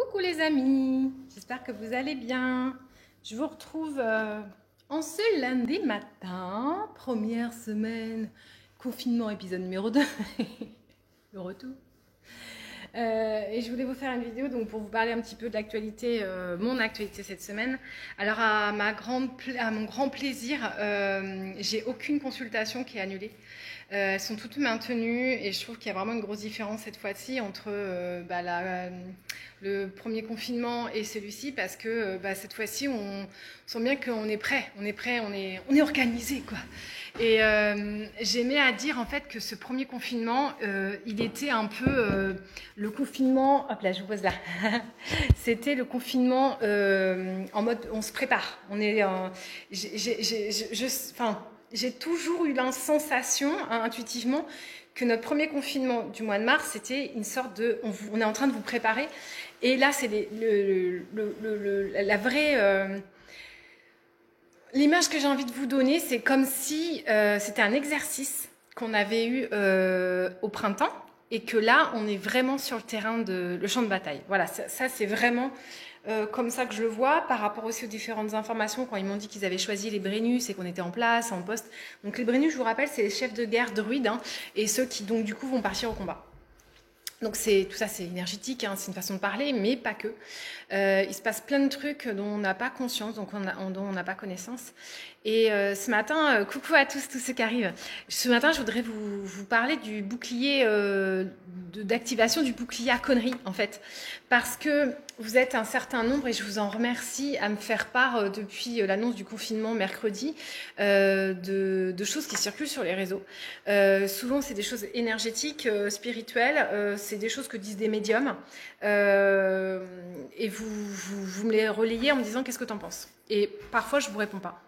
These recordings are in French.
Coucou les amis, j'espère que vous allez bien. Je vous retrouve en ce lundi matin, première semaine, confinement épisode numéro 2, le retour. Et je voulais vous faire une vidéo donc, pour vous parler un petit peu de l'actualité, mon actualité cette semaine. Alors à mon grand plaisir, j'ai aucune consultation qui est annulée. Elles sont toutes maintenues et je trouve qu'il y a vraiment une grosse différence cette fois-ci entre le premier confinement et celui-ci parce que cette fois-ci on sent bien qu'on est prêt, on est organisé quoi. Et j'aimais à dire en fait que ce premier confinement, il était un peu le confinement. Hop là, je vous pose là. C'était le confinement en mode on se prépare. On est, j'ai toujours eu la sensation intuitivement que notre premier confinement du mois de mars, c'était une sorte de on est en train de vous préparer. Et là, c'est la vraie. L'image que j'ai envie de vous donner, c'est comme si c'était un exercice qu'on avait eu au printemps et que là, on est vraiment sur le champ de bataille. Voilà, ça c'est vraiment comme ça que je le vois par rapport aussi aux différentes informations quand ils m'ont dit qu'ils avaient choisi les Brennus et qu'on était en place, en poste. Donc les Brennus, je vous rappelle, c'est les chefs de guerre druides et ceux qui donc du coup vont partir au combat. Donc tout ça c'est énergétique, c'est une façon de parler, mais pas que. Il se passe plein de trucs dont on n'a pas conscience, dont on n'a pas connaissance. Et ce matin, coucou à tous ceux qui arrivent. Ce matin, je voudrais vous parler du bouclier, d'activation du bouclier à conneries, en fait. Parce que vous êtes un certain nombre, et je vous en remercie, à me faire part depuis l'annonce du confinement mercredi, de choses qui circulent sur les réseaux. Souvent, c'est des choses énergétiques, spirituelles, c'est des choses que disent des médiums. Et vous me les relayez en me disant qu'est-ce que tu en penses. Et parfois, je ne vous réponds pas.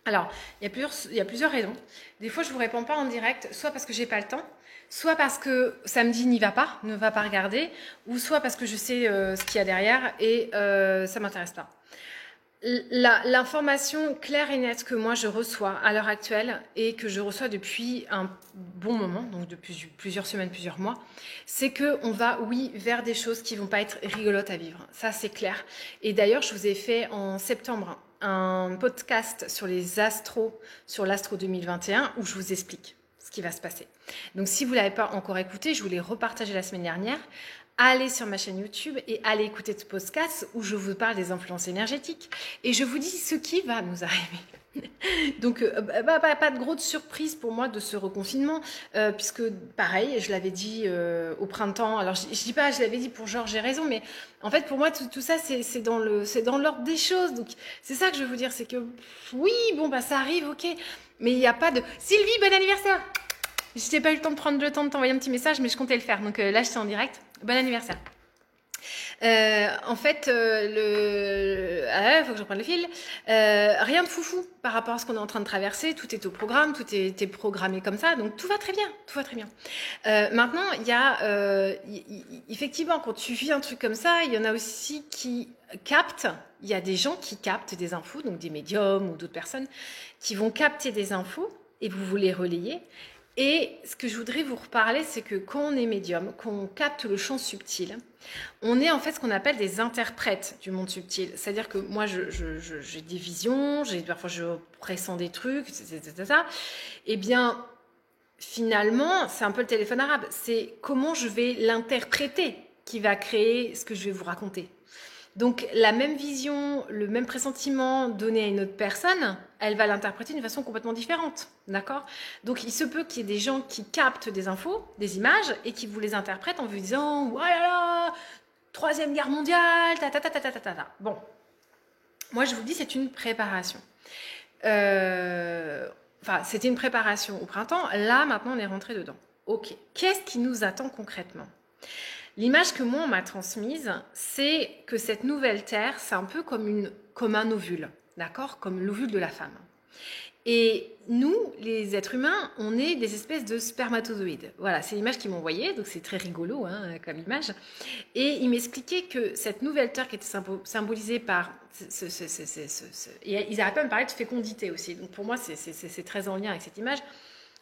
Alors, il y a plusieurs raisons. Des fois, je ne vous réponds pas en direct, soit parce que j'ai pas le temps, soit parce que ça me dit n'y va pas, ne va pas regarder, ou soit parce que je sais ce qu'il y a derrière et ça m'intéresse pas. L'information claire et nette que moi je reçois à l'heure actuelle et que je reçois depuis un bon moment, donc depuis plusieurs semaines, plusieurs mois, c'est qu'on va, oui, vers des choses qui vont pas être rigolotes à vivre. Ça, c'est clair. Et d'ailleurs, je vous ai fait en septembre un podcast sur les astros, sur l'astro 2021, où je vous explique ce qui va se passer. Donc, si vous ne l'avez pas encore écouté, je vous l'ai repartagé la semaine dernière. Allez sur ma chaîne YouTube et allez écouter ce podcast où je vous parle des influences énergétiques et je vous dis ce qui va nous arriver. Donc, pas de grosse surprise pour moi de ce reconfinement, puisque pareil, je l'avais dit au printemps. Alors, je dis pas, je l'avais dit pour genre j'ai raison, mais en fait pour moi tout ça c'est dans l'ordre des choses. Donc c'est ça que je veux vous dire, c'est que oui, bon ça arrive, ok, mais il n'y a pas de Sylvie, bon anniversaire. Je n'ai pas eu le temps de prendre le temps de t'envoyer un petit message, mais je comptais le faire. Donc là, j'étais en direct. Bon anniversaire. En fait, faut que je reprenne le fil. Rien de foufou par rapport à ce qu'on est en train de traverser. Tout est au programme, tout est programmé comme ça. Donc tout va très bien, tout va très bien. Maintenant, il y a effectivement, quand tu vis un truc comme ça, il y en a aussi qui captent. Il y a des gens qui captent des infos, donc des médiums ou d'autres personnes qui vont capter des infos et vous les relayer. Et ce que je voudrais vous reparler, c'est que quand on est médium, quand on capte le champ subtil, on est en fait ce qu'on appelle des interprètes du monde subtil. C'est-à-dire que moi, j'ai des visions, parfois je pressens des trucs, etc. Eh bien, finalement, c'est un peu le téléphone arabe. C'est comment je vais l'interpréter qui va créer ce que je vais vous raconter. Donc la même vision, le même pressentiment donné à une autre personne, elle va l'interpréter d'une façon complètement différente, d'accord? Donc il se peut qu'il y ait des gens qui captent des infos, des images, et qui vous les interprètent en vous disant « Oh là là, Troisième Guerre mondiale, ta ta ta ta ta ta ta. » Bon, moi je vous dis c'est une préparation. C'était une préparation au printemps, là maintenant on est rentré dedans. Ok, qu'est-ce qui nous attend concrètement ? L'image que moi on m'a transmise, c'est que cette nouvelle terre, c'est un peu comme un ovule, d'accord ? Comme l'ovule de la femme. Et nous, les êtres humains, on est des espèces de spermatozoïdes. Voilà, c'est l'image qu'ils m'ont envoyée, donc c'est très rigolo comme image. Et ils m'expliquaient que cette nouvelle terre qui était symbolisée par... ils n'arrêtent pas de me parler de fécondité aussi. Donc pour moi, c'est très en lien avec cette image.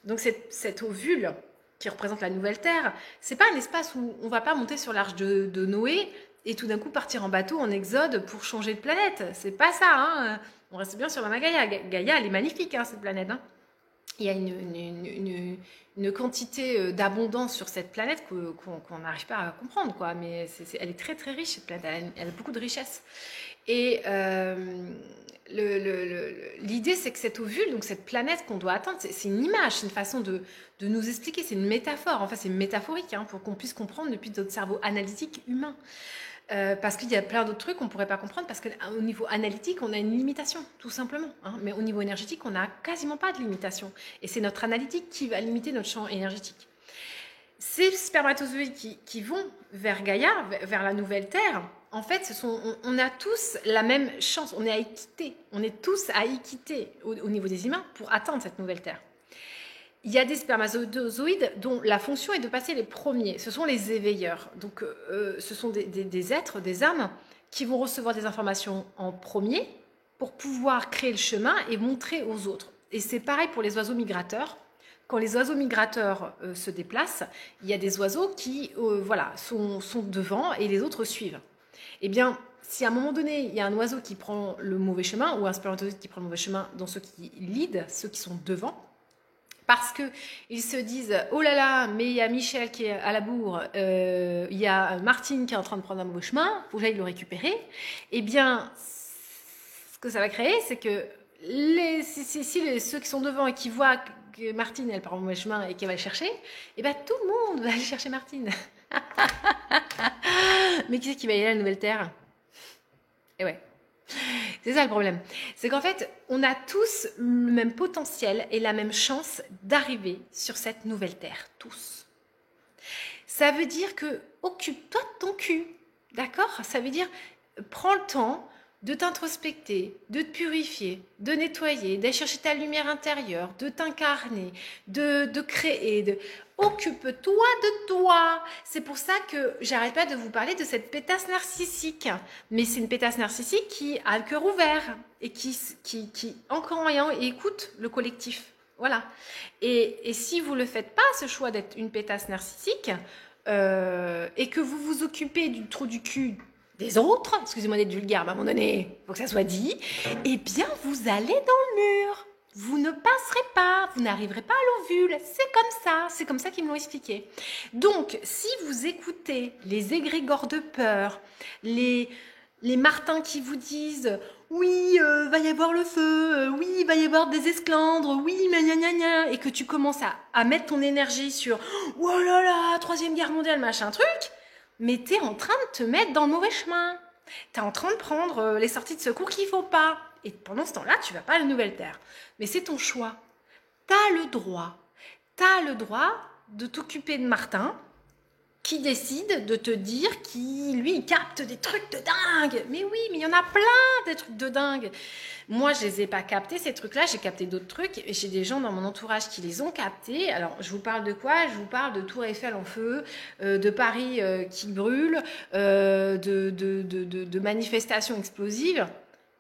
Donc cet ovule qui représente la nouvelle terre, c'est pas un espace où on va pas monter sur l'arche de Noé et tout d'un coup partir en bateau, en exode pour changer de planète. C'est pas ça, hein. On reste bien sur Mama Gaïa. Gaïa, elle est magnifique, hein, cette planète, hein. Il y a une quantité d'abondance sur cette planète qu'on n'arrive pas à comprendre, quoi. Mais elle est très très riche, cette planète. Elle a beaucoup de richesses. Et l'idée, c'est que cet ovule, donc cette planète qu'on doit atteindre, c'est une image, c'est une façon de nous expliquer, c'est une métaphore. Enfin, c'est métaphorique, hein, pour qu'on puisse comprendre depuis notre cerveau analytique humain. Parce qu'il y a plein d'autres trucs qu'on ne pourrait pas comprendre parce qu'au niveau analytique, on a une limitation, tout simplement. Hein. Mais au niveau énergétique, on n'a quasiment pas de limitation. Et c'est notre analytique qui va limiter notre champ énergétique. Ces spermatozoïdes qui vont vers Gaïa, vers la nouvelle Terre, en fait, on a tous la même chance. On est à équité. On est tous à équité au niveau des humains pour atteindre cette nouvelle Terre. Il y a des spermatozoïdes dont la fonction est de passer les premiers. Ce sont les éveilleurs. Donc, ce sont des êtres, des âmes, qui vont recevoir des informations en premier pour pouvoir créer le chemin et montrer aux autres. Et c'est pareil pour les oiseaux migrateurs. Quand les oiseaux migrateurs se déplacent, il y a des oiseaux qui sont devant et les autres suivent. Eh bien, si à un moment donné, il y a un oiseau qui prend le mauvais chemin ou un spermatozoïde qui prend le mauvais chemin dans ceux qui lead, ceux qui sont devant, parce qu'ils se disent « Oh là là, mais il y a Michel qui est à la bourre, il y a Martine qui est en train de prendre un mauvais chemin, il faut que j'aille le récupérer. » Eh bien, ce que ça va créer, c'est que ceux qui sont devant et qui voient que Martine, elle prend le mauvais chemin et qu'elle va le chercher, eh bien, tout le monde va aller chercher Martine. Mais qui c'est qui va y aller à la nouvelle Terre? Et ouais. C'est ça le problème. C'est qu'en fait, on a tous le même potentiel et la même chance d'arriver sur cette nouvelle Terre. Tous. Ça veut dire que occupe-toi de ton cul. D'accord? Ça veut dire prends le temps de t'introspecter, de te purifier, de nettoyer, d'aller chercher ta lumière intérieure, de t'incarner, de créer, occupe-toi de toi. C'est pour ça que j'arrête pas de vous parler de cette pétasse narcissique. Mais c'est une pétasse narcissique qui a le cœur ouvert et qui encore rien, écoute le collectif. Voilà. Et si vous ne le faites pas, ce choix d'être une pétasse narcissique, et que vous vous occupez du trou du cul des autres, excusez-moi d'être vulgaire, mais à un moment donné, il faut que ça soit dit, eh bien, vous allez dans le mur. Vous ne passerez pas, vous n'arriverez pas à l'ovule. C'est comme ça qu'ils me l'ont expliqué. Donc, si vous écoutez les égrégores de peur, les martins qui vous disent « Oui, va y avoir le feu, oui, il va y avoir des esclandres, oui, mais gna gna gna », et que tu commences à mettre ton énergie sur « Oh là là, 3e guerre mondiale, machin truc », mais tu es en train de te mettre dans le mauvais chemin. Tu es en train de prendre les sorties de secours qu'il ne faut pas. Et pendant ce temps-là, tu ne vas pas à la nouvelle Terre. Mais c'est ton choix. Tu as le droit. Tu as le droit de t'occuper de Martin, qui décide de te dire qu'il, lui, il capte des trucs de dingue. Mais oui, mais il y en a plein des trucs de dingue. Moi, je les ai pas captés, ces trucs-là. J'ai capté d'autres trucs. Et j'ai des gens dans mon entourage qui les ont captés. Alors, je vous parle de quoi? Je vous parle de Tour Eiffel en feu, de Paris qui brûle, de manifestations explosives.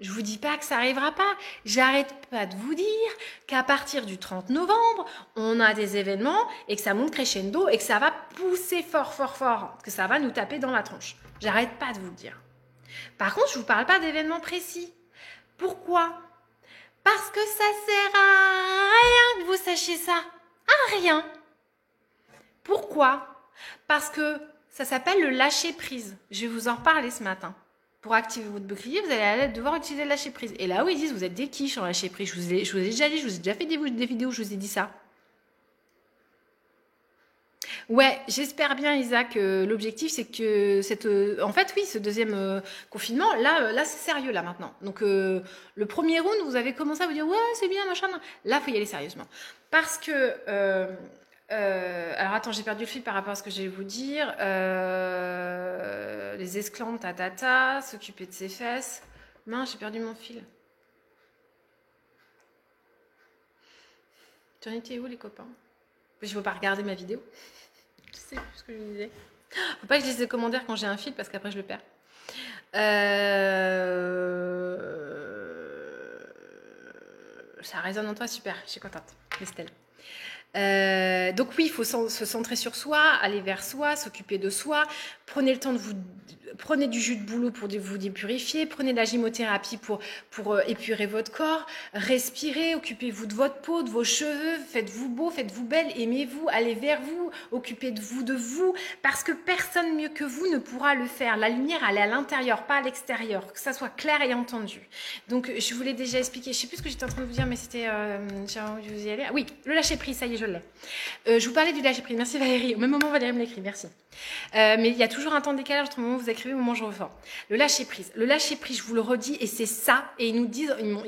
Je vous dis pas que ça arrivera pas. J'arrête pas de vous dire qu'à partir du 30 novembre, on a des événements et que ça monte crescendo et que ça va pousser fort, fort, fort, que ça va nous taper dans la tronche. J'arrête pas de vous le dire. Par contre, je vous parle pas d'événements précis. Pourquoi? Parce que ça sert à rien que vous sachiez ça. À rien. Pourquoi? Parce que ça s'appelle le lâcher prise. Je vais vous en reparler ce matin. Pour activer votre bouclier, vous allez devoir utiliser le lâcher prise. Et là où ils disent, vous êtes des quiches en lâcher prise. Je vous ai déjà dit, je vous ai déjà fait des vidéos où je vous ai dit ça. Ouais, j'espère bien, Isaac. L'objectif, c'est que en fait, oui, ce deuxième confinement, là, c'est sérieux là maintenant. Donc, le premier round, vous avez commencé à vous dire, ouais, c'est bien, machin. Là, faut y aller sérieusement, parce que alors attends, j'ai perdu le fil par rapport à ce que je vais vous dire. Les esclandres, s'occuper de ses fesses. Mince, j'ai perdu mon fil. Tu en étais où, les copains? Je ne veux pas regarder ma vidéo. Je sais plus ce que je disais. Faut pas que je lise les commentaires quand j'ai un fil parce qu'après je le perds. Ça résonne en toi, super. Je suis contente, Estelle. Donc oui, il faut se centrer sur soi, aller vers soi, s'occuper de soi Prenez le temps de vous... Prenez du jus de bouleau pour vous dépurifier, prenez de la gymothérapie pour épurer votre corps, respirez, occupez-vous de votre peau, de vos cheveux, faites-vous beau, faites-vous belle, aimez-vous, allez vers vous, occupez-vous de vous, parce que personne mieux que vous ne pourra le faire. La lumière, elle est à l'intérieur, pas à l'extérieur, que ça soit clair et entendu. Donc, je vous l'ai déjà expliqué, je ne sais plus ce que j'étais en train de vous dire, mais c'était... j'ai envie de vous y aller. Ah oui, le lâcher-prise, ça y est, je l'ai. Je vous parlais du lâcher-prise, merci Valérie, au même moment Valérie me l'écrit, merci. Mais il y a toujours un temps de décalage entre le moment où vous écrivez et le moment où je ressors. Le lâcher-prise. Le lâcher-prise, je vous le redis, et c'est ça. Et ils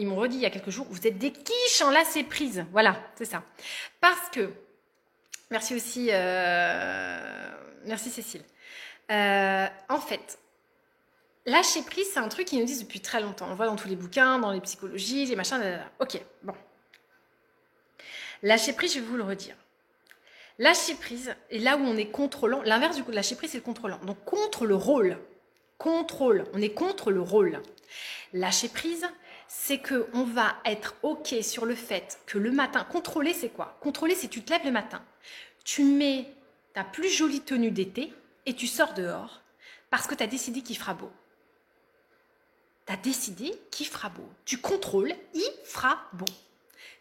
m'ont redit il y a quelques jours, vous êtes des quiches en lâcher-prise. Voilà, c'est ça. Parce que, merci aussi, merci Cécile. En fait, lâcher-prise, c'est un truc qu'ils nous disent depuis très longtemps. On le voit dans tous les bouquins, dans les psychologies, les machins, Ok, bon. Lâcher-prise, je vais vous le redire. Lâcher prise, et là où on est contrôlant, l'inverse du coup de lâcher prise, c'est le contrôlant. Donc contre le rôle, contrôle, on est contre le rôle. Lâcher prise, c'est qu'on va être OK sur le fait que le matin, contrôler c'est quoi? Contrôler c'est tu te lèves le matin, tu mets ta plus jolie tenue d'été et tu sors dehors parce que tu as décidé qu'il fera beau. Tu as décidé qu'il fera beau. Tu contrôles, il fera beau.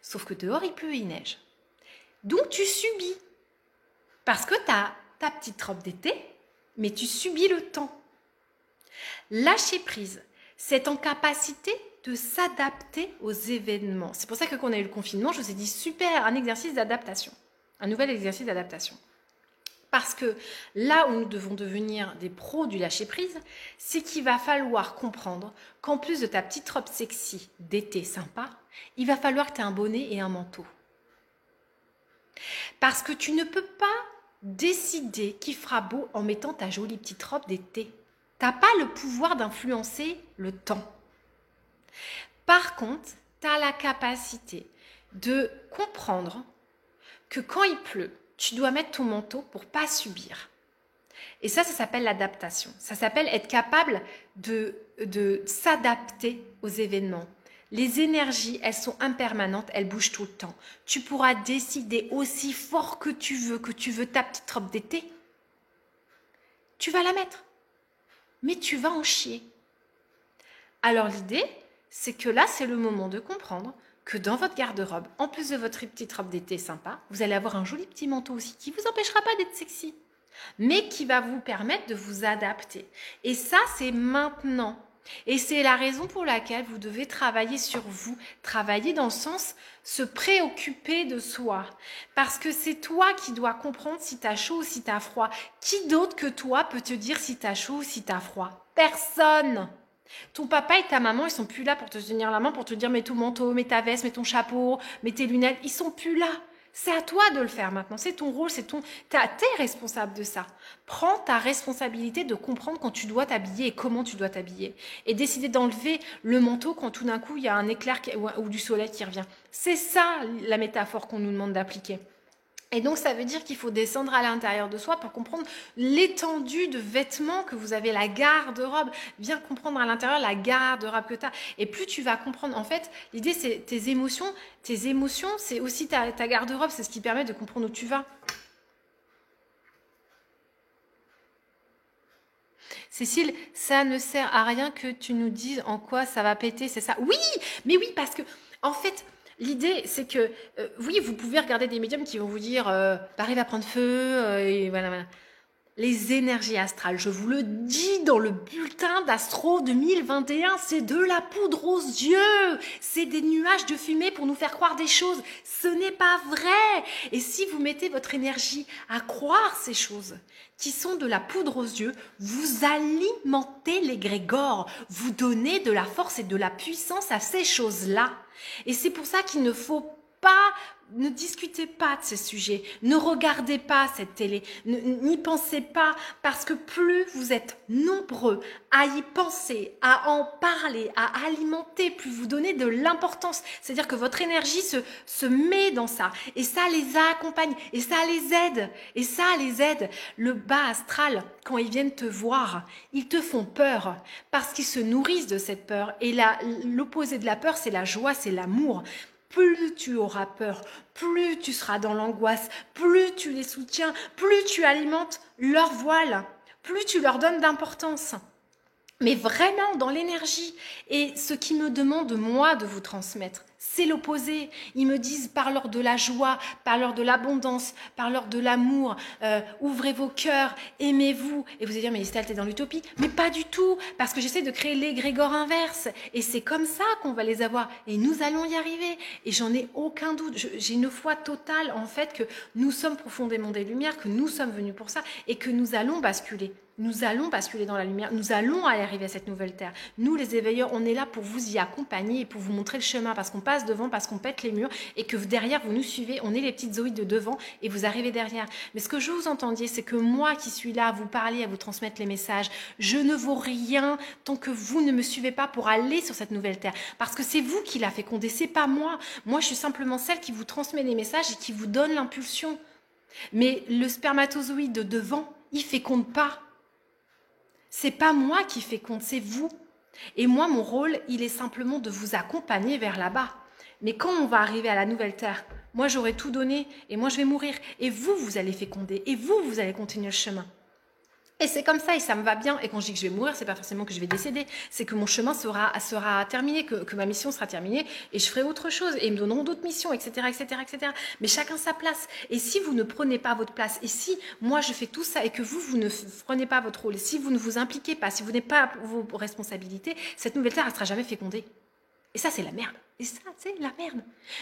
Sauf que dehors il pleut et il neige. Donc tu subis. Parce que tu as ta petite robe d'été, mais tu subis le temps. Lâcher prise, c'est en capacité de s'adapter aux événements. C'est pour ça que quand on a eu le confinement, je vous ai dit super, un exercice d'adaptation. Un nouvel exercice d'adaptation. Parce que là où nous devons devenir des pros du lâcher prise, c'est qu'il va falloir comprendre qu'en plus de ta petite robe sexy d'été sympa, il va falloir que tu aies un bonnet et un manteau. Parce que tu ne peux pas décider qu'il fera beau en mettant ta jolie petite robe d'été. Tu n'as pas le pouvoir d'influencer le temps. Par contre, tu as la capacité de comprendre que quand il pleut, tu dois mettre ton manteau pour ne pas subir. Et ça s'appelle l'adaptation. Ça s'appelle être capable de s'adapter aux événements. Les énergies, elles sont impermanentes, elles bougent tout le temps. Tu pourras décider aussi fort que tu veux ta petite robe d'été. Tu vas la mettre. Mais tu vas en chier. Alors l'idée, c'est que là, c'est le moment de comprendre que dans votre garde-robe, en plus de votre petite robe d'été sympa, vous allez avoir un joli petit manteau aussi qui ne vous empêchera pas d'être sexy, mais qui va vous permettre de vous adapter. Et ça, c'est maintenant. Et c'est la raison pour laquelle vous devez travailler sur vous, travailler dans le sens se préoccuper de soi. Parce que c'est toi qui dois comprendre si tu as chaud ou si tu as froid. Qui d'autre que toi peut te dire si tu as chaud ou si tu as froid? Personne. Ton papa et ta maman, ils sont plus là pour te tenir la main, pour te dire mets ton manteau, mets ta veste, mets ton chapeau, mets tes lunettes. Ils sont plus là. C'est à toi de le faire maintenant. C'est ton rôle, t'es responsable de ça. Prends ta responsabilité de comprendre quand tu dois t'habiller et comment tu dois t'habiller. Et décider d'enlever le manteau quand tout d'un coup, il y a un éclair ou du soleil qui revient. C'est ça la métaphore qu'on nous demande d'appliquer. Et donc, ça veut dire qu'il faut descendre à l'intérieur de soi pour comprendre l'étendue de vêtements que vous avez, la garde-robe. Bien comprendre à l'intérieur la garde-robe que tu as. Et plus tu vas comprendre, en fait, l'idée, c'est tes émotions. Tes émotions, c'est aussi ta garde-robe. C'est ce qui permet de comprendre où tu vas. Cécile, ça ne sert à rien que tu nous dises en quoi ça va péter, c'est ça? Oui, mais oui, parce que, en fait... L'idée, c'est que, oui, vous pouvez regarder des médiums qui vont vous dire Paris va prendre feu, et voilà. Les énergies astrales, je vous le dis dans le bulletin d'Astro 2021, c'est de la poudre aux yeux, c'est des nuages de fumée pour nous faire croire des choses. Ce n'est pas vrai. Et si vous mettez votre énergie à croire ces choses qui sont de la poudre aux yeux, vous alimentez l'égrégore, vous donnez de la force et de la puissance à ces choses-là. Et c'est pour ça qu'il ne faut pas, ne discutez pas de ces sujets, ne regardez pas cette télé, n'y pensez pas, parce que plus vous êtes nombreux à y penser, à en parler, à alimenter, plus vous donnez de l'importance. C'est-à-dire que votre énergie se met dans ça, et ça les accompagne, et ça les aide, et ça les aide. Le bas astral, quand ils viennent te voir, ils te font peur, parce qu'ils se nourrissent de cette peur, et l'opposé de la peur, c'est la joie, c'est l'amour. Plus tu auras peur, plus tu seras dans l'angoisse, plus tu les soutiens, plus tu alimentes leur voile plus tu leur donnes d'importance. Mais vraiment dans l'énergie. Et ce qui me demande, moi, de vous transmettre, c'est l'opposé. Ils me disent, parle-leur de la joie, parle-leur de l'abondance, parle-leur de l'amour, ouvrez vos cœurs, aimez-vous. Et vous allez dire, mais Estelle, t'es dans l'utopie. Mais pas du tout, parce que j'essaie de créer l'égrégore inverse. Et c'est comme ça qu'on va les avoir. Et nous allons y arriver. Et j'en ai aucun doute. J'ai une foi totale, en fait, que nous sommes profondément des lumières, que nous sommes venus pour ça, et que nous allons basculer. Nous allons basculer dans la lumière, nous allons arriver à cette nouvelle terre. Nous, les éveilleurs, on est là pour vous y accompagner et pour vous montrer le chemin, parce qu'on passe devant, parce qu'on pète les murs et que derrière, vous nous suivez. On est les petites zoïdes de devant et vous arrivez derrière. Mais ce que je vous entendiez, c'est que moi qui suis là à vous parler, à vous transmettre les messages, je ne vaux rien tant que vous ne me suivez pas pour aller sur cette nouvelle terre. Parce que c'est vous qui la fécondez, c'est pas moi. Moi, je suis simplement celle qui vous transmet les messages et qui vous donne l'impulsion. Mais le spermatozoïde de devant, il féconde pas. C'est pas moi qui féconde, c'est vous. Et moi, mon rôle, il est simplement de vous accompagner vers là-bas. Mais quand on va arriver à la nouvelle terre, moi, j'aurai tout donné et moi, je vais mourir. Et vous, vous allez féconder et vous allez continuer le chemin. Et c'est comme ça et ça me va bien. Et quand je dis que je vais mourir, c'est pas forcément que je vais décéder. C'est que mon chemin sera terminé, que ma mission sera terminée et je ferai autre chose. Et ils me donneront d'autres missions, etc., etc., etc. Mais chacun sa place. Et si vous ne prenez pas votre place, et si moi je fais tout ça et que vous ne prenez pas votre rôle, si vous ne vous impliquez pas, si vous n'avez pas vos responsabilités, cette nouvelle terre, elle sera jamais fécondée. Et ça, c'est la merde. Et ça, c'est la merde.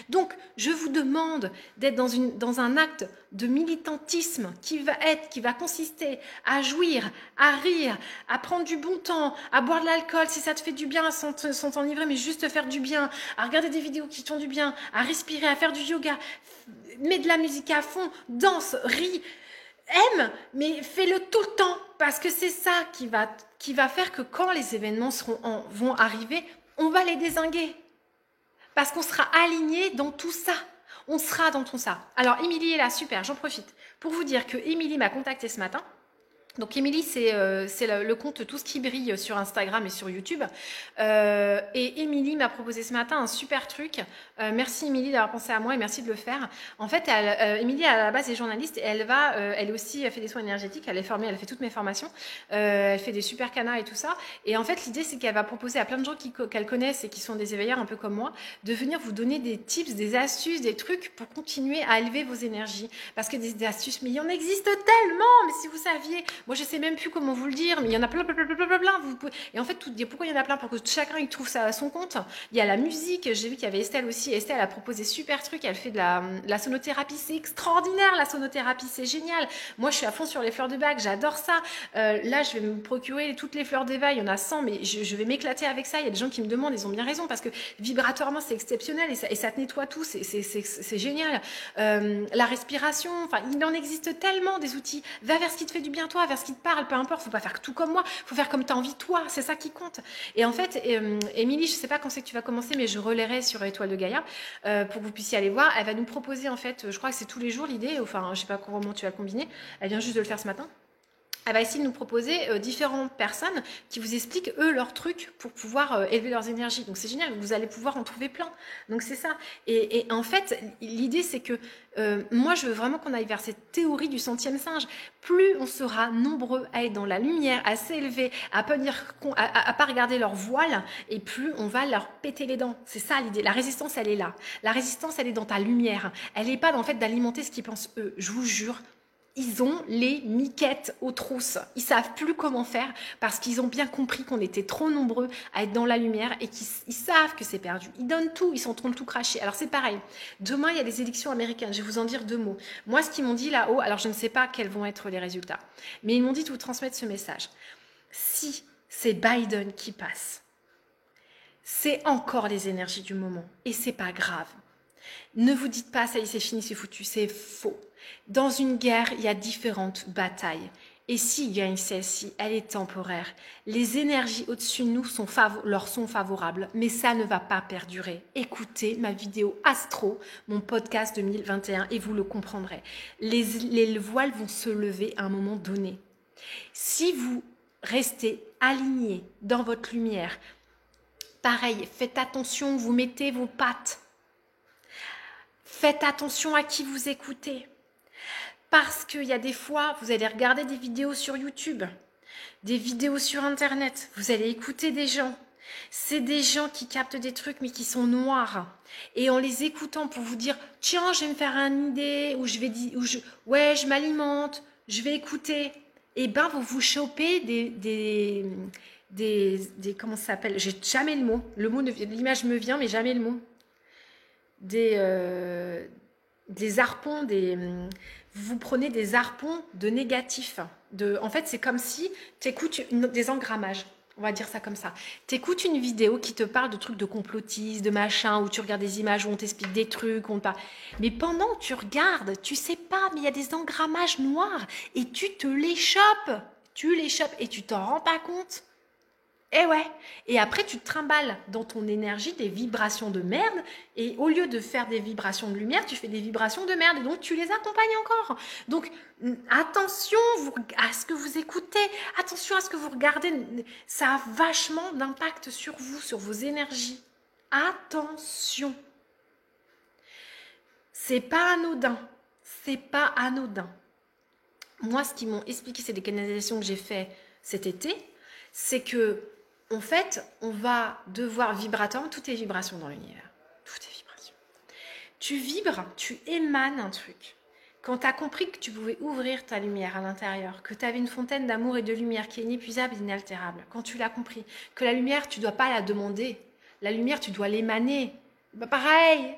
Donc, je vous demande d'être dans un acte de militantisme qui va consister à jouir, à rire, à prendre du bon temps, à boire de l'alcool si ça te fait du bien sans t'enivrer, mais juste te faire du bien, à regarder des vidéos qui te font du bien, à respirer, à faire du yoga, mets de la musique à fond, danse, ris, aime, mais fais-le tout le temps parce que c'est ça qui va faire que quand les événements vont arriver, on va les dézinguer. Parce qu'on sera aligné dans tout ça. On sera dans tout ça. Alors, Émilie est là, super, j'en profite pour vous dire que Émilie m'a contacté ce matin. Donc, Émilie, c'est le compte Tout ce qui brille sur Instagram et sur YouTube. Et Émilie m'a proposé ce matin un super truc. Merci Émilie d'avoir pensé à moi et merci de le faire. En fait, Émilie, à la base, est journaliste et elle aussi fait des soins énergétiques. Elle est formée, elle fait toutes mes formations. Elle fait des super canards et tout ça. Et en fait, l'idée, c'est qu'elle va proposer à plein de gens qu'elle connaisse et qui sont des éveilleurs un peu comme moi, de venir vous donner des tips, des astuces, des trucs pour continuer à élever vos énergies. Parce que des astuces, mais il y en existe tellement. Mais si vous saviez... Moi, je sais même plus comment vous le dire, mais il y en a plein. Et en fait, pourquoi il y en a plein? Pour que chacun y trouve ça à son compte. Il y a la musique, j'ai vu qu'il y avait Estelle aussi. Estelle a proposé super truc, elle fait de la sonothérapie, c'est extraordinaire la sonothérapie, c'est génial. Moi, je suis à fond sur les fleurs de bac, j'adore ça. Là, je vais me procurer toutes les fleurs d'Eva, il y en a 100, mais je vais m'éclater avec ça. Il y a des gens qui me demandent, ils ont bien raison, parce que vibratoirement, c'est exceptionnel et ça te nettoie tout, c'est génial. La respiration, enfin, il en existe tellement des outils. Va vers ce qui te fait du bien, toi, vers ce qui te parle, peu importe, faut pas faire tout comme moi, faut faire comme tu as envie toi, c'est ça qui compte. Et en fait, Émilie, je sais pas quand c'est que tu vas commencer, mais je relayerai sur Étoile de Gaïa pour que vous puissiez aller voir. Elle va nous proposer, en fait, je crois que c'est tous les jours l'idée, enfin, je sais pas comment tu vas le combiner, elle vient juste de le faire ce matin. Elle va essayer de nous proposer différentes personnes qui vous expliquent, eux, leurs trucs pour pouvoir élever leurs énergies. Donc, c'est génial, vous allez pouvoir en trouver plein. Donc, c'est ça. Et en fait, l'idée, c'est que moi, je veux vraiment qu'on aille vers cette théorie du centième singe. Plus on sera nombreux à être dans la lumière, à s'élever, à pas regarder leur voile, et plus on va leur péter les dents. C'est ça l'idée. La résistance, elle est là. La résistance, elle est dans ta lumière. Elle n'est pas dans le fait d'alimenter ce qu'ils pensent eux. Je vous jure. Ils ont les miquettes aux trousses. Ils savent plus comment faire parce qu'ils ont bien compris qu'on était trop nombreux à être dans la lumière et qu'ils savent que c'est perdu. Ils donnent tout, ils sont en train de tout cracher. Alors c'est pareil. Demain, il y a les élections américaines. Je vais vous en dire 2 mots. Moi, ce qu'ils m'ont dit là-haut, alors je ne sais pas quels vont être les résultats, mais ils m'ont dit de vous transmettre ce message. Si c'est Biden qui passe, c'est encore les énergies du moment et c'est pas grave. Ne vous dites pas, ça y est, c'est fini, c'est foutu, c'est faux. Dans une guerre, il y a différentes batailles. Et s'il gagne celle-ci, elle est temporaire. Les énergies au-dessus de nous leur sont favorables, mais ça ne va pas perdurer. Écoutez ma vidéo Astro, mon podcast 2021, et vous le comprendrez. Les voiles vont se lever à un moment donné. Si vous restez alignés dans votre lumière, pareil, faites attention, vous mettez vos pattes. Faites attention à qui vous écoutez. Parce qu'il y a des fois, vous allez regarder des vidéos sur YouTube. des vidéos sur Internet, vous allez écouter des gens. C'est des gens qui captent des trucs mais qui sont noirs. Et en les écoutant pour vous dire, tiens, je vais me faire une idée, ou ouais, je m'alimente, je vais écouter. Et ben, vous vous chopez comment ça s'appelle? J'ai jamais le mot. L'image me vient, mais jamais le mot. Des harpons, vous prenez des harpons de négatifs. En fait, c'est comme si tu écoutes des engrammages. On va dire ça comme ça. Tu écoutes une vidéo qui te parle de trucs de complotistes, de machin, où tu regardes des images où on t'explique des trucs. Mais pendant que tu regardes, tu sais pas, mais il y a des engrammages noirs et tu te les chopes. Tu les chopes et tu t'en rends pas compte. Eh ouais. Et après, tu te trimbales dans ton énergie des vibrations de merde. Et au lieu de faire des vibrations de lumière, tu fais des vibrations de merde. Et donc, tu les accompagnes encore. Donc, attention à ce que vous écoutez. Attention à ce que vous regardez. Ça a vachement d'impact sur vous, sur vos énergies. Attention. C'est pas anodin. C'est pas anodin. Moi, ce qu'ils m'ont expliqué, c'est des canalisations que j'ai fait cet été. C'est que en fait, on va devoir vibratoirement, tout est vibration dans l'univers. Tout est vibration. Tu vibres, tu émanes un truc. Quand tu as compris que tu pouvais ouvrir ta lumière à l'intérieur, que tu avais une fontaine d'amour et de lumière qui est inépuisable et inaltérable, quand tu l'as compris, que la lumière, tu ne dois pas la demander. La lumière, tu dois l'émaner. Bah pareil.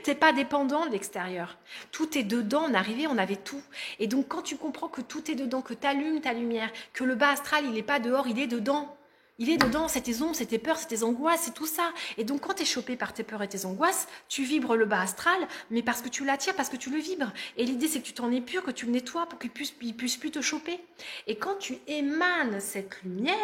T'es pas dépendant de l'extérieur. Tout est dedans, on arrivait, on avait tout. Et donc quand tu comprends que tout est dedans, que tu allumes ta lumière, que le bas astral, il n'est pas dehors, il est dedans. Il est dedans, c'est tes ombres, c'est tes peurs, c'est tes angoisses, c'est tout ça. Et donc quand tu es chopé par tes peurs et tes angoisses, tu vibres le bas astral, mais parce que tu l'attires, parce que tu le vibres. Et l'idée, c'est que tu t'en épures, que tu le nettoies pour qu'il puisse plus te choper. Et quand tu émanes cette lumière,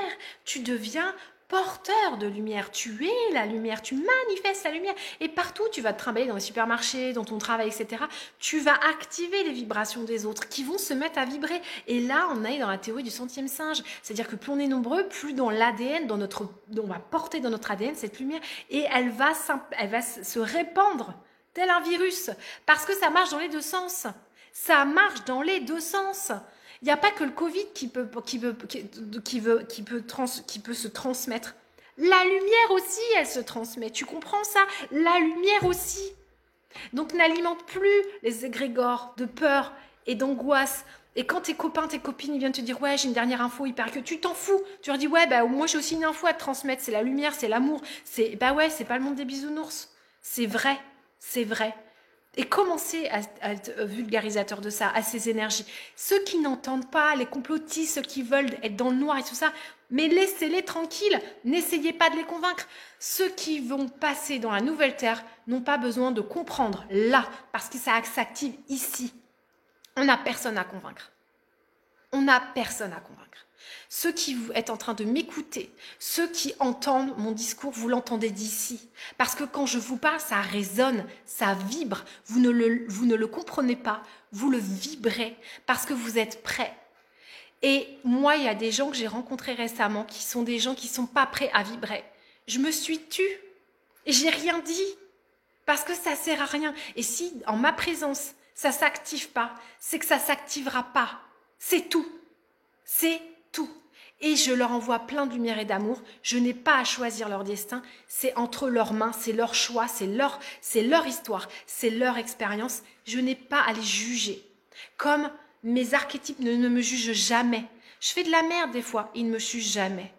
tu deviens porteur de lumière, tu es la lumière, tu manifestes la lumière et partout tu vas te trimballer dans les supermarchés, dans ton travail, etc. Tu vas activer les vibrations des autres qui vont se mettre à vibrer et là on est dans la théorie du centième singe, c'est-à-dire que plus on est nombreux, plus dans l'ADN, on va porter dans notre ADN cette lumière et elle va se répandre tel un virus parce que ça marche dans les deux sens. Ça marche dans les deux sens. Il n'y a pas que le Covid qui peut se transmettre. La lumière aussi, elle se transmet. Tu comprends ça? La lumière aussi. Donc, n'alimente plus les égrégores de peur et d'angoisse. Et quand tes copains, tes copines, ils viennent te dire « Ouais, j'ai une dernière info hyper que tu t'en fous. » Tu leur dis « Ouais, bah, moi, j'ai aussi une info à te transmettre. C'est la lumière, c'est l'amour. » Bah ouais, c'est pas le monde des bisounours. C'est vrai. C'est vrai. Et commencez à être vulgarisateur de ça, à ces énergies. Ceux qui n'entendent pas, les complotistes, ceux qui veulent être dans le noir et tout ça, mais laissez-les tranquilles, n'essayez pas de les convaincre. Ceux qui vont passer dans la nouvelle terre n'ont pas besoin de comprendre là, parce que ça s'active ici. On n'a personne à convaincre. On n'a personne à convaincre. Ceux qui êtes en train de m'écouter, ceux qui entendent mon discours, vous l'entendez d'ici. Parce que quand je vous parle, ça résonne, ça vibre. Vous ne le comprenez pas, vous le vibrez parce que vous êtes prêts. Et moi, il y a des gens que j'ai rencontrés récemment qui sont des gens qui ne sont pas prêts à vibrer. Je me suis tue et j'ai rien dit parce que ça ne sert à rien. Et si, en ma présence, ça ne s'active pas, c'est que ça ne s'activera pas. C'est tout. C'est tout. Et je leur envoie plein de lumière et d'amour. Je n'ai pas à choisir leur destin. C'est entre leurs mains, c'est leur choix, c'est leur histoire, c'est leur expérience. Je n'ai pas à les juger. Comme mes archétypes ne me jugent jamais. Je fais de la merde des fois, ils ne me jugent jamais.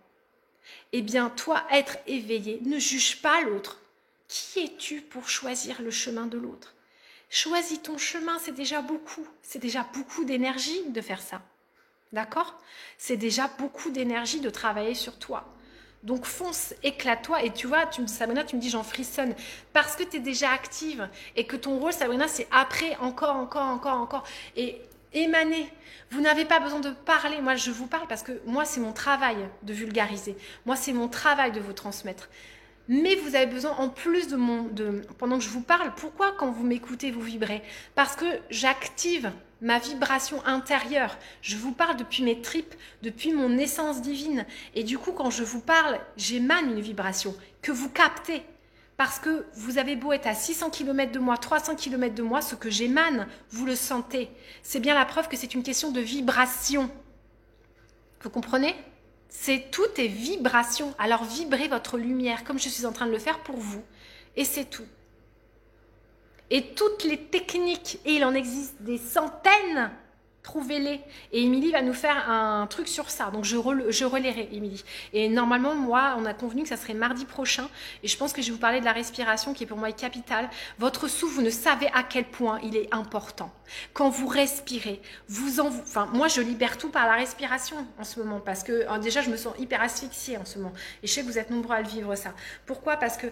Eh bien, toi, être éveillé, ne juge pas l'autre. Qui es-tu pour choisir le chemin de l'autre? Choisis ton chemin, c'est déjà beaucoup. C'est déjà beaucoup d'énergie de faire ça. D'accord? C'est déjà beaucoup d'énergie de travailler sur toi. Donc fonce, éclate-toi. Et tu vois, Sabrina, tu me dis j'en frissonne. Parce que tu es déjà active. Et que ton rôle, Sabrina, c'est après, encore. Et émaner. Vous n'avez pas besoin de parler. Moi, je vous parle parce que moi, c'est mon travail de vulgariser. Moi, c'est mon travail de vous transmettre. Mais vous avez besoin, en plus pendant que je vous parle, pourquoi quand vous m'écoutez, vous vibrez? Parce que j'active ma vibration intérieure. Je vous parle depuis mes tripes, depuis mon essence divine. Et du coup, quand je vous parle, j'émane une vibration que vous captez. Parce que vous avez beau être à 600 km de moi, 300 km de moi, ce que j'émane, vous le sentez. C'est bien la preuve que c'est une question de vibration. Vous comprenez? C'est tout est vibration. Alors vibrez votre lumière comme je suis en train de le faire pour vous. Et c'est tout. Et toutes les techniques, et il en existe des centaines, trouvez-les. Et Émilie va nous faire un truc sur ça. Donc je relayerai, Émilie. Et normalement, moi, on a convenu que ça serait mardi prochain. Et je pense que je vais vous parler de la respiration qui est pour moi capitale. Votre souffle, vous ne savez à quel point il est important. Quand vous respirez, moi, je libère tout par la respiration en ce moment. Parce que déjà, je me sens hyper asphyxiée en ce moment. Et je sais que vous êtes nombreux à le vivre ça. Pourquoi? Parce que,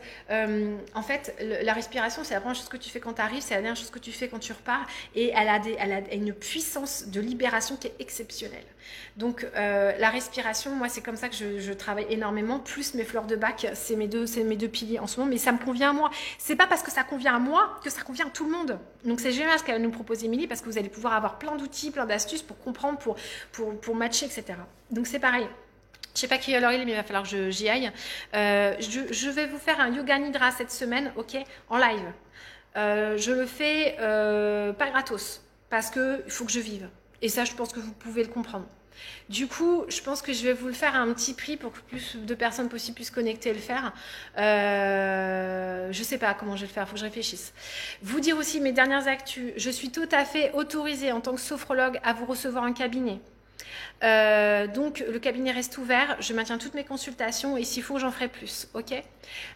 en fait, la respiration, c'est la première chose que tu fais quand tu arrives. C'est la dernière chose que tu fais quand tu repars. Et elle a une puissance de libération qui est exceptionnelle. Donc la respiration, moi c'est comme ça que je travaille énormément, plus mes fleurs de bac, c'est mes deux piliers en ce moment, mais ça me convient à moi. C'est pas parce que ça convient à moi que ça convient à tout le monde. Donc c'est génial ce qu'elle nous propose Émilie, parce que vous allez pouvoir avoir plein d'outils, plein d'astuces pour comprendre, pour matcher, etc. Donc c'est pareil. Je sais pas quelle heure il est, mais il va falloir que j'y aille. Je vais vous faire un yoga nidra cette semaine, ok, en live. Je le fais pas gratos, parce qu'il faut que je vive. Et ça, je pense que vous pouvez le comprendre. Du coup, je pense que je vais vous le faire à un petit prix pour que plus de personnes possibles puissent connecter et le faire. Je sais pas comment je vais le faire, il faut que je réfléchisse. Vous dire aussi mes dernières actus. Je suis tout à fait autorisée en tant que sophrologue à vous recevoir en cabinet. Donc le cabinet reste ouvert, je maintiens toutes mes consultations et s'il faut j'en ferai plus, ok.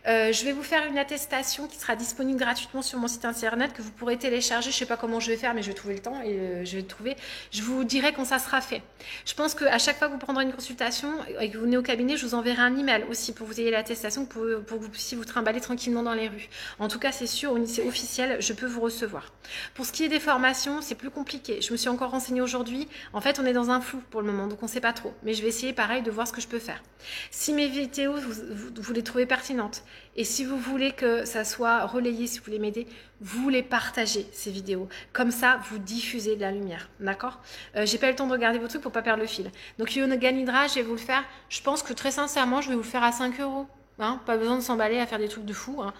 Je vais vous faire une attestation qui sera disponible gratuitement sur mon site internet que vous pourrez télécharger. Je sais pas comment je vais faire, mais je vais trouver le temps et je vais le trouver. Je vous dirai quand ça sera fait. Je pense qu'à chaque fois que vous prendrez une consultation et que vous venez au cabinet, je vous enverrai un email aussi pour vous ayez l'attestation pour que vous puissiez vous trimballer tranquillement dans les rues. En tout cas c'est sûr, c'est officiel, je peux vous recevoir. Pour ce qui est des formations, c'est plus compliqué. Je me suis encore renseignée aujourd'hui. En fait on est dans un flou pour le moment, donc on ne sait pas trop. Mais je vais essayer pareil de voir ce que je peux faire. Si mes vidéos, vous les trouvez pertinentes, et si vous voulez que ça soit relayé, si vous voulez m'aider, vous les partagez, ces vidéos. Comme ça, vous diffusez de la lumière, d'accord? J'ai pas eu le temps de regarder vos trucs pour pas perdre le fil. Donc Yoga Nidra, je vais vous le faire. Je pense que très sincèrement, je vais vous le faire à 5 €. Hein, pas besoin de s'emballer à faire des trucs de fou. Hein.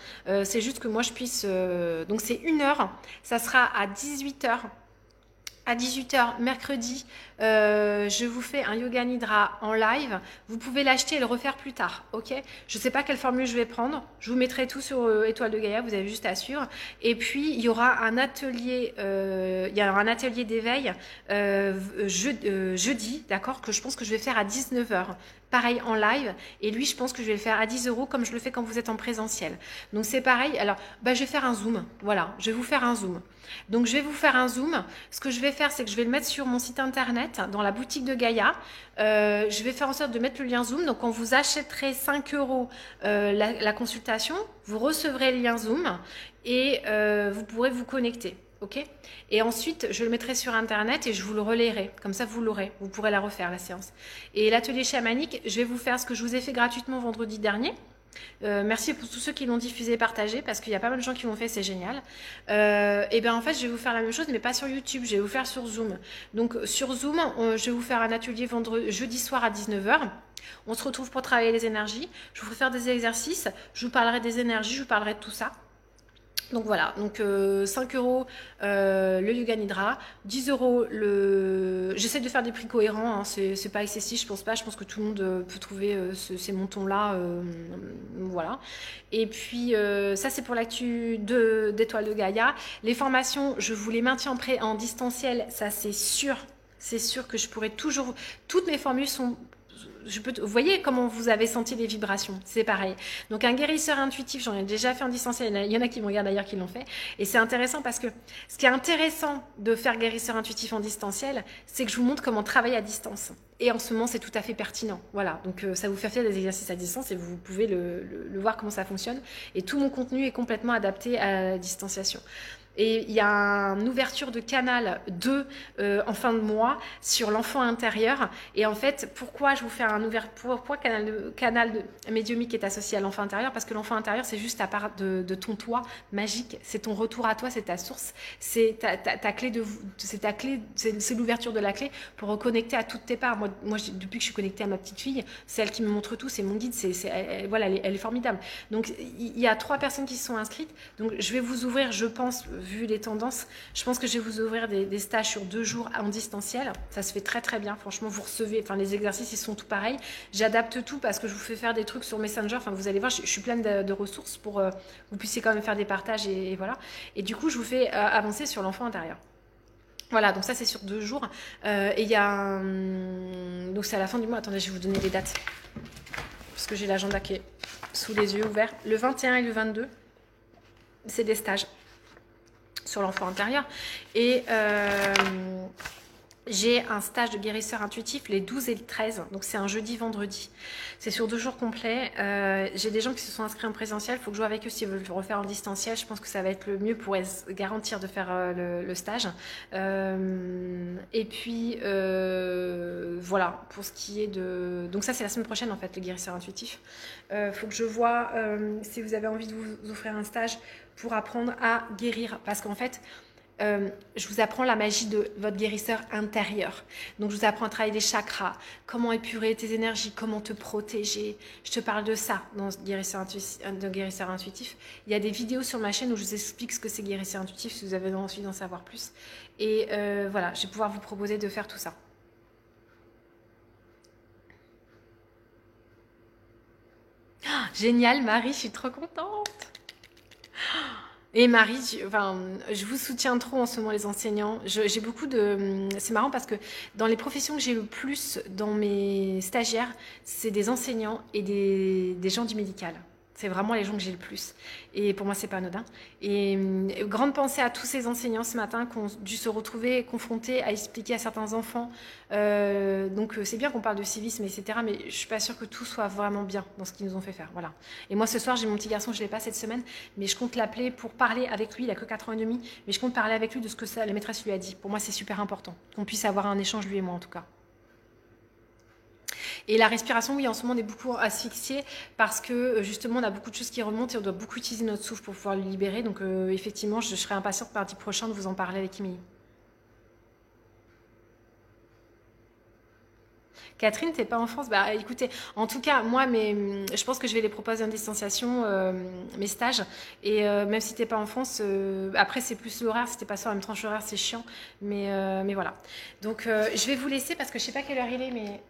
C'est juste que moi, je puisse... Donc c'est 1 heure. Ça sera à 18 h. À 18 h mercredi, je vous fais un Yoga Nidra en live. Vous pouvez l'acheter et le refaire plus tard, ok? Je ne sais pas quelle formule je vais prendre. Je vous mettrai tout sur Étoile de Gaïa, vous avez juste à suivre. Et puis, il y aura un atelier, d'éveil jeudi, d'accord? Que je pense que je vais faire à 19 h. Pareil en live, et lui je pense que je vais le faire à 10 € comme je le fais quand vous êtes en présentiel. Donc c'est pareil, alors je vais faire un zoom, voilà, je vais vous faire un zoom. Donc je vais vous faire un zoom, ce que je vais faire c'est que je vais le mettre sur mon site internet, dans la boutique de Gaïa, je vais faire en sorte de mettre le lien zoom, donc quand vous achèterez 5 € la consultation, vous recevrez le lien zoom et vous pourrez vous connecter. Ok. Et ensuite, je le mettrai sur Internet et je vous le relayerai. Comme ça, vous l'aurez. Vous pourrez la refaire, la séance. Et l'atelier chamanique, je vais vous faire ce que je vous ai fait gratuitement vendredi dernier. Merci pour tous ceux qui l'ont diffusé et partagé parce qu'il y a pas mal de gens qui l'ont fait, c'est génial. Et bien en fait, je vais vous faire la même chose, mais pas sur YouTube. Je vais vous faire sur Zoom. Donc sur Zoom, je vais vous faire un atelier jeudi soir à 19 h. On se retrouve pour travailler les énergies. Je vous ferai faire des exercices. Je vous parlerai des énergies, je vous parlerai de tout ça. Donc voilà, donc 5 € le Yoga Nidra, 10 € le... J'essaie de faire des prix cohérents, hein, c'est pas excessif, je pense que tout le monde peut trouver ces montants-là, voilà. Et puis ça c'est pour l'actu d'Étoile de Gaïa. Les formations, je vous les maintiens en distanciel, ça c'est sûr que je pourrai toujours... Toutes mes formules sont... Vous voyez comment vous avez senti les vibrations, c'est pareil. Donc un guérisseur intuitif, j'en ai déjà fait en distanciel, il y en a qui me regardent d'ailleurs qui l'ont fait, et c'est intéressant parce que ce qui est intéressant de faire guérisseur intuitif en distanciel, c'est que je vous montre comment travailler à distance. Et en ce moment, c'est tout à fait pertinent. Voilà, donc ça vous fait faire des exercices à distance et vous pouvez le voir comment ça fonctionne. Et tout mon contenu est complètement adapté à la distanciation. Et il y a une ouverture de canal 2 en fin de mois sur l'enfant intérieur. Et en fait, pourquoi je vous fais pourquoi canal de médiumique est associé à l'enfant intérieur? Parce que l'enfant intérieur, c'est juste ta part de ton toit magique. C'est ton retour à toi, c'est ta source. C'est ta clé c'est l'ouverture de la clé pour reconnecter à toutes tes parts. Moi depuis que je suis connectée à ma petite fille, c'est elle qui me montre tout, c'est mon guide. Voilà, elle est formidable. Donc, il y a 3 personnes qui se sont inscrites. Donc, je vais vous ouvrir, je pense, vu les tendances, je pense que je vais vous ouvrir des stages sur 2 jours en distanciel. Ça se fait très très bien. Franchement, vous recevez, enfin les exercices, ils sont tout pareils. J'adapte tout parce que je vous fais faire des trucs sur Messenger. Enfin, vous allez voir, je suis pleine de ressources pour que vous puissiez quand même faire des partages et voilà. Et du coup, je vous fais avancer sur l'enfant intérieur. Voilà, donc ça c'est sur 2 jours. Et il y a donc c'est à la fin du mois. Attendez, je vais vous donner les dates. Parce que j'ai l'agenda qui est sous les yeux ouverts. Le 21 et le 22, c'est des stages sur l'enfant intérieur. Et j'ai un stage de guérisseur intuitif les 12 et le 13. Donc c'est un jeudi-vendredi. C'est sur 2 jours complets. J'ai des gens qui se sont inscrits en présentiel. Il faut que je joue avec eux s'ils veulent le refaire en distanciel. Je pense que ça va être le mieux pour garantir de faire le stage. Et puis voilà, pour ce qui est de... Donc ça c'est la semaine prochaine en fait, le guérisseur intuitif. Faut que je vois si vous avez envie de vous offrir un stage pour apprendre à guérir. Parce qu'en fait... je vous apprends la magie de votre guérisseur intérieur. Donc, je vous apprends à travailler les chakras, comment épurer tes énergies, comment te protéger. Je te parle de ça dans guérisseur intuitif. Il y a des vidéos sur ma chaîne où je vous explique ce que c'est guérisseur intuitif si vous avez envie d'en savoir plus. Et voilà, je vais pouvoir vous proposer de faire tout ça. Oh, génial, Marie, je suis trop contente. Et Marie, je vous soutiens trop en ce moment les enseignants. J'ai beaucoup de... C'est marrant parce que dans les professions que j'ai le plus dans mes stagiaires, c'est des enseignants et des gens du médical. C'est vraiment les gens que j'ai le plus. Et pour moi, c'est pas anodin. Et grande pensée à tous ces enseignants ce matin qui ont dû se retrouver confrontés à expliquer à certains enfants. Donc, c'est bien qu'on parle de civisme, etc. Mais je suis pas sûre que tout soit vraiment bien dans ce qu'ils nous ont fait faire. Voilà. Et moi, ce soir, j'ai mon petit garçon, je l'ai pas cette semaine, mais je compte l'appeler pour parler avec lui. Il a que 4 ans et demi, mais je compte parler avec lui de ce que la maîtresse lui a dit. Pour moi, c'est super important qu'on puisse avoir un échange, lui et moi, en tout cas. Et la respiration, oui, en ce moment, on est beaucoup asphyxié parce que justement, on a beaucoup de choses qui remontent et on doit beaucoup utiliser notre souffle pour pouvoir le libérer. Donc, effectivement, je serai impatiente mardi prochain de vous en parler avec Émilie. Catherine, t'es pas en France? Bah écoutez, en tout cas, moi, je pense que je vais les proposer en distanciation, mes stages. Et même si t'es pas en France, après c'est plus l'horaire, si t'es pas sur la même tranche horaire, c'est chiant. Mais voilà. Donc je vais vous laisser parce que je sais pas quelle heure il est, mais...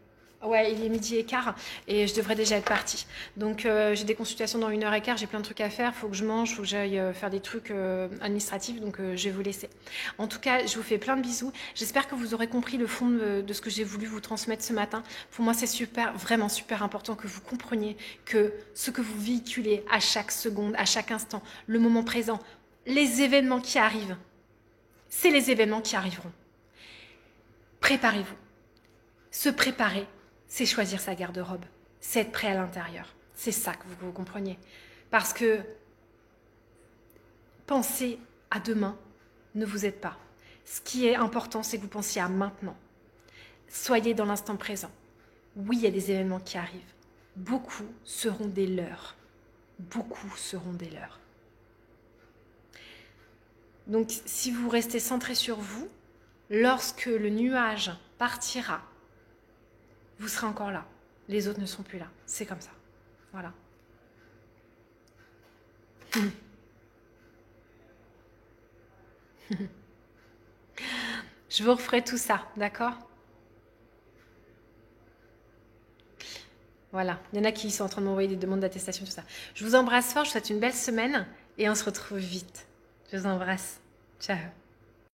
Ouais, il est 12h15 et je devrais déjà être partie. Donc j'ai des consultations dans 1h15, j'ai plein de trucs à faire, faut que je mange, faut que j'aille faire des trucs administratifs, donc je vais vous laisser. En tout cas, je vous fais plein de bisous. J'espère que vous aurez compris le fond de ce que j'ai voulu vous transmettre ce matin. Pour moi, c'est super, vraiment super important que vous compreniez que ce que vous véhiculez à chaque seconde, à chaque instant, le moment présent, les événements qui arrivent, c'est les événements qui arriveront. Préparez-vous. Se préparer, c'est choisir sa garde-robe, c'est être prêt à l'intérieur. C'est ça que vous compreniez. Parce que penser à demain ne vous aide pas. Ce qui est important, c'est que vous pensiez à maintenant. Soyez dans l'instant présent. Oui, il y a des événements qui arrivent. Beaucoup seront des leurs. Beaucoup seront des leurs. Donc, si vous restez centré sur vous, lorsque le nuage partira, vous serez encore là. Les autres ne sont plus là. C'est comme ça. Voilà. Je vous referai tout ça, d'accord? Voilà. Il y en a qui sont en train de m'envoyer des demandes d'attestation, tout ça. Je vous embrasse fort, je vous souhaite une belle semaine et on se retrouve vite. Je vous embrasse. Ciao.